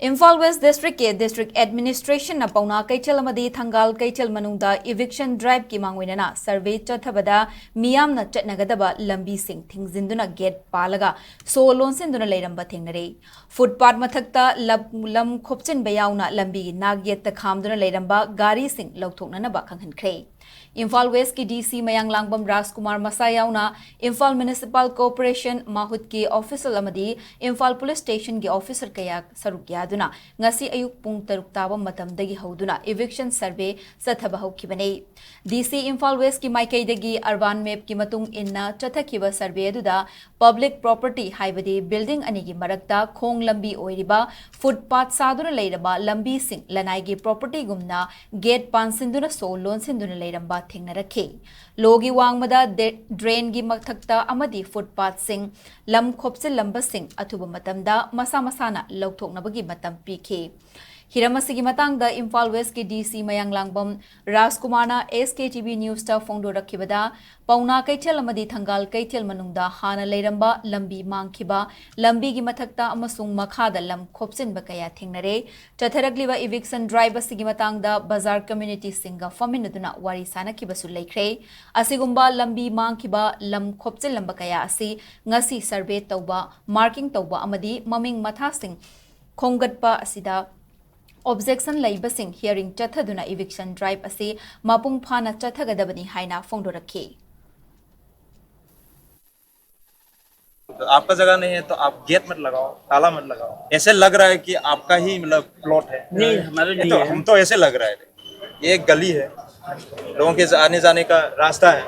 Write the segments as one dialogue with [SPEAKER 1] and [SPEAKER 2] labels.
[SPEAKER 1] Imphal West District ke District Administration na Paona Keithel amadi Thangal Keithel manungda Eviction Drive ki mangwinana survey Chathabada miyam na chatnagadaba lambi sing thingzinduna gate palaga so lonsinduna leiramba thingnare footpath mathakta lam khopchin bayauna lambi nagyet ta khamduna leiramba gari sing lauthoknana ba khanghankhre Imphal West ki DC Mayang Langbam Rajkumar Masayauna Imphal Municipal Corporation Mahut ki official amadi Imphal Police Station ki officer kaya sarukya duna ngasi ayuk pung taruk taba matamdagi hauduna eviction survey sathaba haukibane DC Imphal West ki maikaidagi urban map ki matung inna chathakiba survey aduda public property haibadi building anigi marakta khong lambi oiriba footpath saduna leiraba lambi sing lanai gi property gumna gate pansinduna so loan sinduna leiramba thingnarakhe logi wangmada drain gi mathakta amadi footpath sing lam khopsil lamba sing athuba matamda masa masana lauthoknabagi matam pikhe Hiramasigi matangda Imphal West ki DC Mayang Langbam Rajkumarna SKTV News ta phongdo rakhibada Paona Keithel amadi Thangal Keithel manungda hana leiramba lambi mangkhiba lambi gi mathakta amasung makhada lam khopsin bakaya thingnare chatharakliba eviction drive asigi matangda bazar community singa faminaduna wari sanakhiba su leikhre asigumba lambi mangkhiba lam khopsin lamba kaya asi ngasi survey tawba marking tawba amadi maming matha sing khongatpa asida Objection laibasing hearing chathaduna eviction drive ase mapung phana chathagadabani haina phongdorakhe
[SPEAKER 2] तो आपका जगह नहीं है तो आप gate मत लगाओ ताला मत लगाओ ऐसे लग रहा है कि आपका ही मतलब प्लॉट है
[SPEAKER 3] नहीं हमारे नहीं
[SPEAKER 2] तो
[SPEAKER 3] है।
[SPEAKER 2] हम तो ऐसे लग रहा है ये एक गली है लोगों के आने जाने का रास्ता है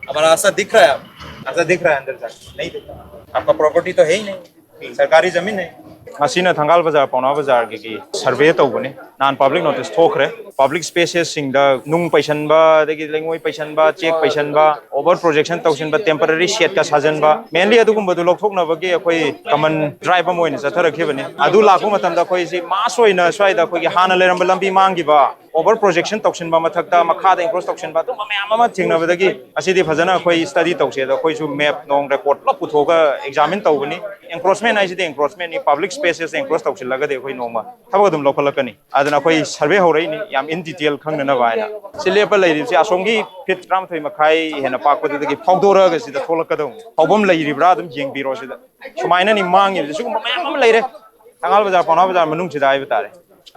[SPEAKER 2] हमारा रास्ता दिख रहा है रास्ता दिख रहा है अंदर जाके नहीं दिख रहा आपका प्रॉपर्टी तो है ही नहीं सरकारी जमीन है मसीना थंगाल बाजार पौना बाजार की सर्वे तौबने नान पब्लिक नोटिस थोखरे पब्लिक स्पेसेस सिंगदा नुंग पैसनबा देगी लेंगोय पैसनबा चेक पैसनबा ओवर प्रोजेक्शन तौसनबा टेम्पररी शेड का साजनबा मेनली अदुगुंबदु लौथोकनबगी अखोय कमन ड्राइव अम ओइन चथरखिबने अदु लाखो मतमदा अखोय सि मास ओइन स्वाइदा अखोय हाना लेरंब लंबी मांगिबा ओवर प्रोजेक्शन तौसनबा मथकता मखादा इंक्रोस तौसनबा तो मयाम अमा थिंगनबदगी असिदि फजना अखोय स्टडी तौसे अखोय सु मैप नोंग रिपोर्ट ल पुथोगा एग्जामिन तौबनी एंक्रोचमेंट आइसिदि एंक्रोचमेंट नि पब्लिक स्पेसेस एंक्रोच तौसिलगदि अखोय नोंमा थबग दुम लौखलकनी अदना अखोय सर्वे हौरैनि याम इन डिटेल खंगना बायना सिलेप लैरिसि असोंगी फिट 13 मखाय हेना पाकपदगी फौदोरग सिदा थोलकदौ फौबम लैरिब्रा दुम जेंगबिरो सिदा सुमायना नि मांगि सिगुम मयाम लैरे थंगाल बाजार पौना बाजार मनुंग सिदा आइब तारे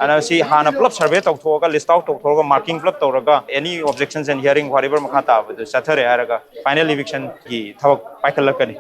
[SPEAKER 2] ana si hana plop survey tokhoga list out tokhoga marking plop toraga any objections and hearing whatever makha ta chathare haraga final eviction ki thawak paikhalakani